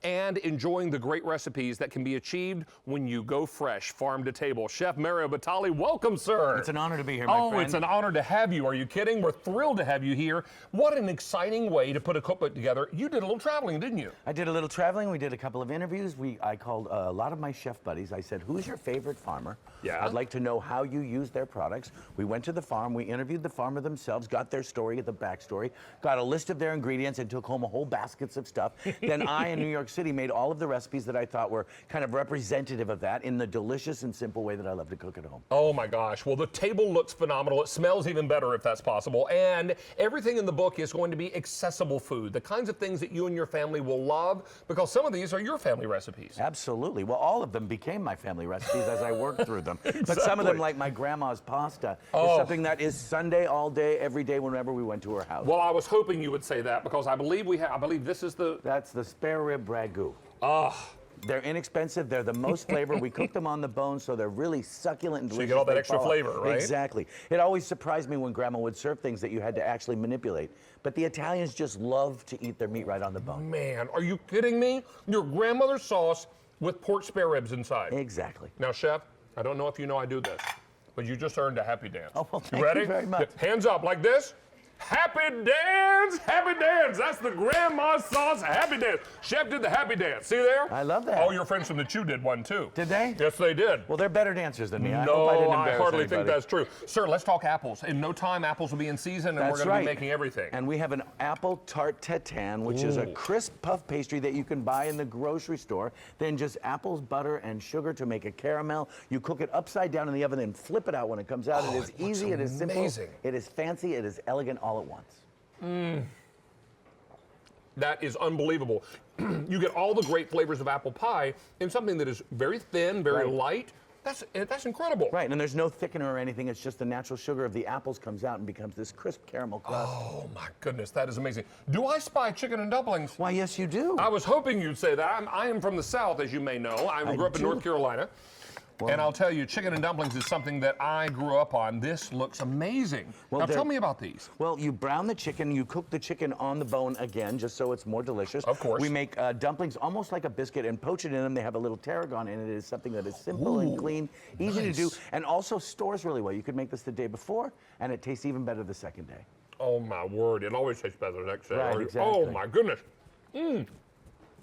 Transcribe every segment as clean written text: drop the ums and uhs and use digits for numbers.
and enjoying the great recipes that can be achieved when you go fresh, farm to table. Chef Mario Batali, welcome, sir. It's an honor to be here, my friend. Oh, it's an honor to have you. Are you kidding? We're thrilled to have you here. What an exciting way to put a cookbook together. You did a little traveling, didn't you? I did a little traveling. We did a couple of interviews. I called a lot of my chef buddies. I said, who's your favorite farmer? Yeah. I'd like to know how you use their products. We went to the farm. We interviewed the farmer themselves, got their story, the backstory, got a list of their ingredients, and took home a whole baskets of stuff. Then I, in New York City, made all of the recipes that I thought were kind of representative of that in the delicious and simple way that I love to cook at home. Oh my gosh. Well, the table looks phenomenal. It smells even better if that's possible. And everything in the book is going to be accessible food, the kinds of things that you and your family will love, because some of these are your family recipes. Absolutely. Well, all of them became my family recipes as I worked through them. Exactly. But some of them, like my grandma's pasta, is something that is Sunday all day, every day, whenever we went to her house. Well, I was hoping you would say that, because I believe this is the... That's the spare rib ragu. Oh. They're inexpensive. They're the most flavor. We cook them on the bone, so they're really succulent and delicious. So you get all that extra flavor, right? Exactly. It always surprised me when Grandma would serve things that you had to actually manipulate. But the Italians just love to eat their meat right on the bone. Man, are you kidding me? Your grandmother's sauce with pork spare ribs inside. Exactly. Now, Chef, I don't know if you know I do this, but you just earned a happy dance. Oh, well, thank you ready? you very much. Hands up like this. Happy dance, happy dance. That's the grandma's sauce, happy dance. Chef did the happy dance. See there? I love that. All your friends from the Chew did one too. Did they? Yes, they did. Well, they're better dancers than me. I No, hope I didn't embarrass hardly anybody. think that's true. Sir, let's talk apples. In no time, apples will be in season, and That's we're going to right. be making everything. And we have an apple tart tatin, which is a crisp puff pastry that you can buy in the grocery store. Then just apples, butter, and sugar to make a caramel. You cook it upside down in the oven and flip it out when it comes out. It is easy, it is simple, it is fancy, it is elegant all at once. That is unbelievable. You get all the great flavors of apple pie in something that is very thin, very light. That's incredible. Right, and there's no thickener or anything. It's just the natural sugar of the apples comes out and becomes this crisp caramel crust. Oh my goodness, that is amazing. Do I spy chicken and dumplings? Why, yes, you do. I was hoping you'd say that. I am from the South, as you may know. I grew up in North Carolina. And I'll tell you, chicken and dumplings is something that I grew up on. This looks amazing. Now tell me about these. Well, you brown the chicken, you cook the chicken on the bone again, just so it's more delicious. Of course. We make dumplings almost like a biscuit and poach it in them. They have a little tarragon in it. It is something that is simple and clean, easy to do, and also stores really well. You could make this the day before, and it tastes even better the second day. Oh my word, it always tastes better the next day. Right, exactly. Oh my goodness.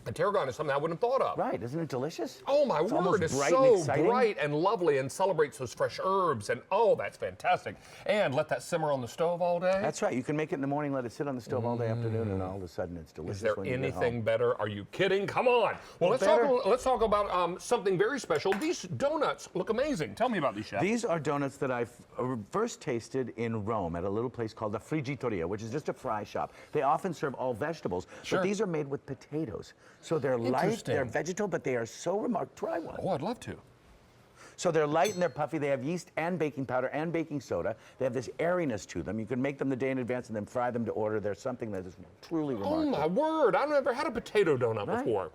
And tarragon is something I wouldn't have thought of. Right, isn't it delicious? Oh my word, it's so bright and lovely and celebrates those fresh herbs, and oh, that's fantastic. And let that simmer on the stove all day. That's right, you can make it in the morning, let it sit on the stove all day afternoon, and all of a sudden it's delicious. Is there when you get anything home. better? Are you kidding? Come on. Well, let's talk about something very special. These donuts look amazing. Tell me about these, Chef. These are donuts that I first tasted in Rome at a little place called the Friggitoria, which is just a fry shop. They often serve all vegetables, but these are made with potatoes. So they're light, they're vegetal, but they are so remarkable. Try one. Oh, I'd love to. So they're light and they're puffy. They have yeast and baking powder and baking soda. They have this airiness to them. You can make them the day in advance and then fry them to order. They're something that is truly remarkable. Oh my word, I've never had a potato donut before.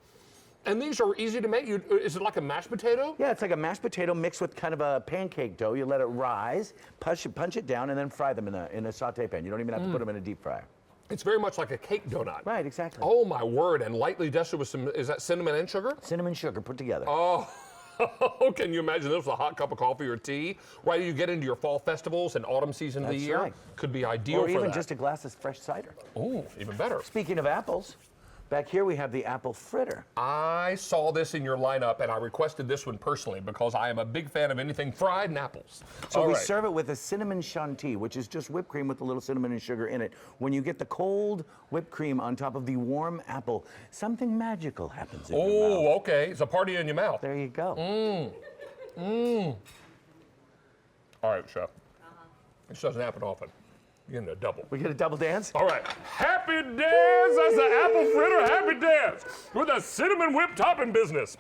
And these are easy to make. Is it like a mashed potato? Yeah, it's like a mashed potato mixed with kind of a pancake dough. You let it rise, punch it down, and then fry them in a saute pan. You don't even have to put them in a deep fryer. It's very much like a cake donut. Right, exactly. Oh my word, and lightly dusted with some, is that cinnamon and sugar? Cinnamon sugar put together. Oh, can you imagine this with a hot cup of coffee or tea? Right, you get into your fall festivals and autumn season of the year. Right. Could be ideal for that. Or even just a glass of fresh cider. Oh, even better. Speaking of apples, back here we have the apple fritter. I saw this in your lineup and I requested this one personally because I am a big fan of anything fried and apples. So we serve it with a cinnamon chantilly, which is just whipped cream with a little cinnamon and sugar in it. When you get the cold whipped cream on top of the warm apple, something magical happens in your mouth. Oh, okay. It's a party in your mouth. There you go. All right, Chef. This doesn't happen often. You're getting a double. We get a double dance? All right. Happy dance! That's the apple fritter happy dance with a cinnamon whipped topping business.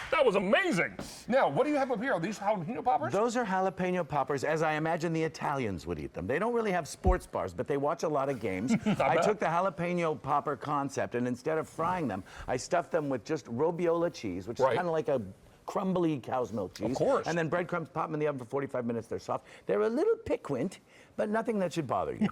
That was amazing. Now, what do you have up here? Are these jalapeno poppers? Those are jalapeno poppers, as I imagine the Italians would eat them. They don't really have sports bars, but they watch a lot of games. I took the jalapeno popper concept, and instead of frying them, I stuffed them with just robiola cheese, which is kind of like a crumbly cow's milk cheese. Of course. And then breadcrumbs, pop them in the oven for 45 minutes. They're soft. They're a little piquant, but nothing that should bother you.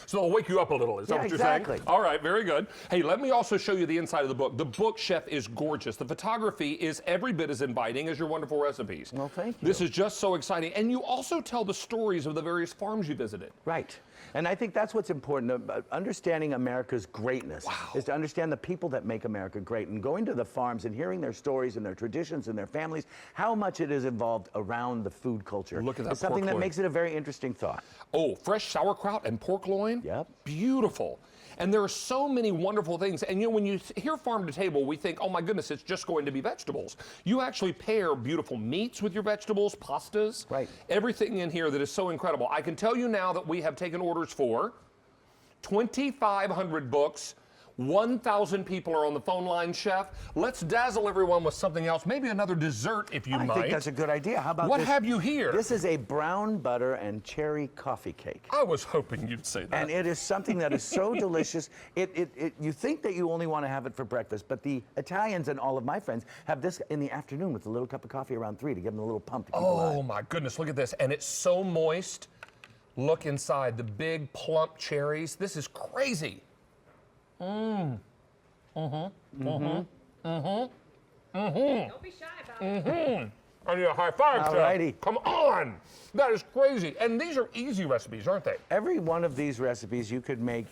So they'll wake you up a little, is that what you're exactly. saying? All right, very good. Hey, let me also show you the inside of the book. The book, Chef, is gorgeous. The photography is every bit as inviting as your wonderful recipes. Well, thank you. This is just so exciting. And you also tell the stories of the various farms you visited. Right. And I think that's what's important. Understanding America's greatness is to understand the people that make America great, and going to the farms and hearing their stories and their traditions and their families, how much it is involved around the food culture. Look at that It's something pork that loin. makes it a very interesting thought. Oh, fresh sauerkraut and pork loin? Yep. Beautiful. And there are so many wonderful things. And you know, when you hear farm to table, we think, oh my goodness, it's just going to be vegetables. You actually pair beautiful meats with your vegetables, pastas. Right. Everything in here that is so incredible. I can tell you now that we have taken orders for 2,500 books. 1,000 people are on the phone line, Chef. Let's dazzle everyone with something else, maybe another dessert if you might. I think that's a good idea. How about What this? have you here? This is a brown butter and cherry coffee cake. I was hoping you'd say that. And it is something that is so delicious. You think that you only want to have it for breakfast, but the Italians and all of my friends have this in the afternoon with a little cup of coffee around 3 to give them a little pump to keep alive. Oh my goodness, look at this. And it's so moist. Look inside, the big plump cherries. This is crazy. Don't be shy about it. I need a high five, Chef. Alrighty. Come on. That is crazy. And these are easy recipes, aren't they? Every one of these recipes you could make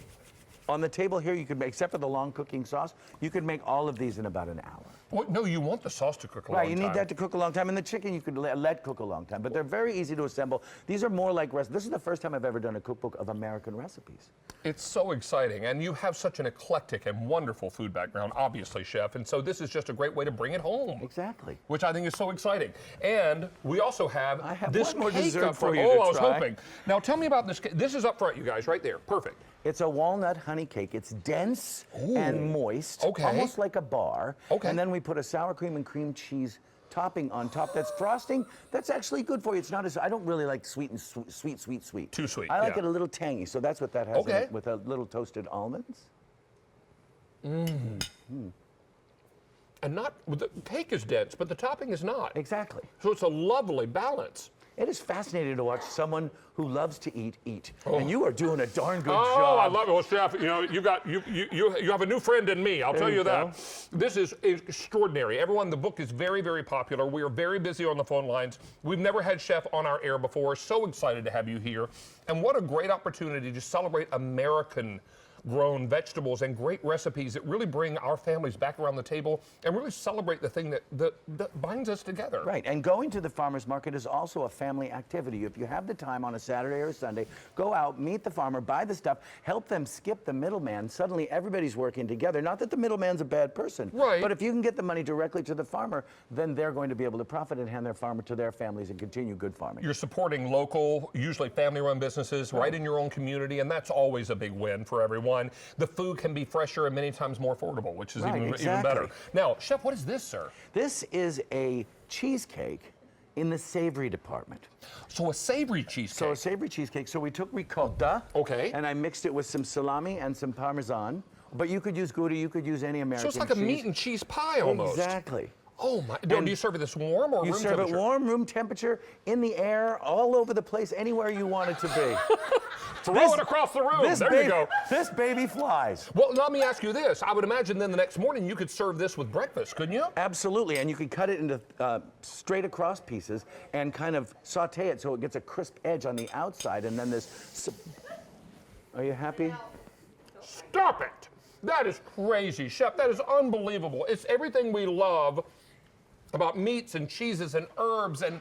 on the table here, you could make, except for the long cooking sauce, you could make all of these in about an hour. Well, no, you want the sauce to cook a long Right, you time. need that to cook a long time, and the chicken you could let cook a long time, but they're very easy to assemble. These are more like recipes. This is the first time I've ever done a cookbook of American recipes. It's so exciting, and you have such an eclectic and wonderful food background, obviously, Chef, and so this is just a great way to bring it home. Exactly. Which I think is so exciting. And we also have, I have this one more cake dessert up for front. you Oh, to I was try. hoping. Now tell me about this cake. This is up front, you guys, right there. Perfect. It's a walnut honey cake. It's dense and moist, Okay. almost like a bar. Okay. And then we put a sour cream and cream cheese topping on top. That's frosting. That's actually good for you. It's not as, I don't really like sweet and sweet. Too sweet, I like yeah. it a little tangy, so that's what that has in Okay. it, with a little toasted almonds. And not, the cake is dense, but the topping is not. Exactly. So it's a lovely balance. It is fascinating to watch someone who loves to eat. And you are doing a darn good Oh, job. I love it. Well, Chef, you know, you have a new friend in me. I'll tell There you you that. go. This is extraordinary. Everyone, the book is very, very popular. We are very busy on the phone lines. We've never had Chef on our air before. So excited to have you here. And what a great opportunity to celebrate American grown vegetables and great recipes that really bring our families back around the table and really celebrate the thing that binds us together. Right, and going to the farmer's market is also a family activity. If you have the time on a Saturday or a Sunday, go out, meet the farmer, buy the stuff, help them skip the middleman. Suddenly everybody's working together. Not that the middleman's a bad person, Right. but if you can get the money directly to the farmer, then they're going to be able to profit and hand their farmer to their families and continue good farming. You're supporting local, usually family-run businesses right in your own community, and that's always a big win for everyone. The food can be fresher and many times more affordable, which is even better. Now, Chef, what is this, sir? This is a cheesecake in the savory department. So a savory cheesecake. So a savory cheesecake. So we took ricotta. Okay. And I mixed it with some salami and some Parmesan. But you could use Gouda, you could use any American So it's like cheese. a meat and cheese pie almost. Exactly. Oh my! Do you serve it this warm or You room serve temperature? it warm, room temperature, in the air, all over the place, anywhere you want it to be. Throw it across the room. There you go. This baby flies. Well, let me ask you this. I would imagine then the next morning you could serve this with breakfast, couldn't you? Absolutely, and you could cut it into straight across pieces and kind of saute it so it gets a crisp edge on the outside, and then this. Are you happy? Stop it! That is crazy, Chef. That is unbelievable. It's everything we love about meats and cheeses and herbs and,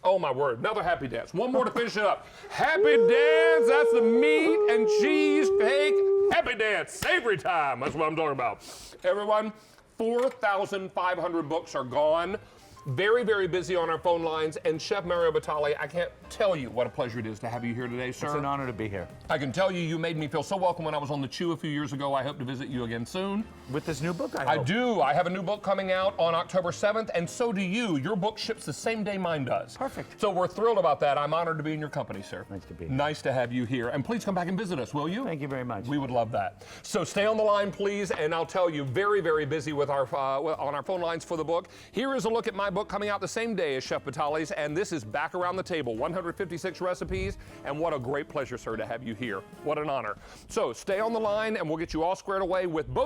oh my word, another happy dance. One more to finish it up. Happy dance, that's the meat and cheesecake. Happy dance, savory time, that's what I'm talking about. Everyone, 4,500 books are gone. Very, very busy on our phone lines. And Chef Mario Batali, I can't tell you what a pleasure it is to have you here today, sir. It's an honor to be here. I can tell you, you made me feel so welcome when I was on the Chew a few years ago. I hope to visit you again soon. With this new book, I I hope. do. I have a new book coming out on October 7th, and so do you. Your book ships the same day mine does. Perfect. So we're thrilled about that. I'm honored to be in your company, sir. Nice to be here. Nice to have you here. And please come back and visit us, will you? Thank you very much. We would love that. So stay on the line, please, and I'll tell you, very, very busy with our on our phone lines for the book. Here is a look at my book coming out the same day as Chef Batali's, and this is Back Around the Table, 156 recipes, and what a great pleasure, sir, to have you here. What an honor. So stay on the line, and we'll get you all squared away with both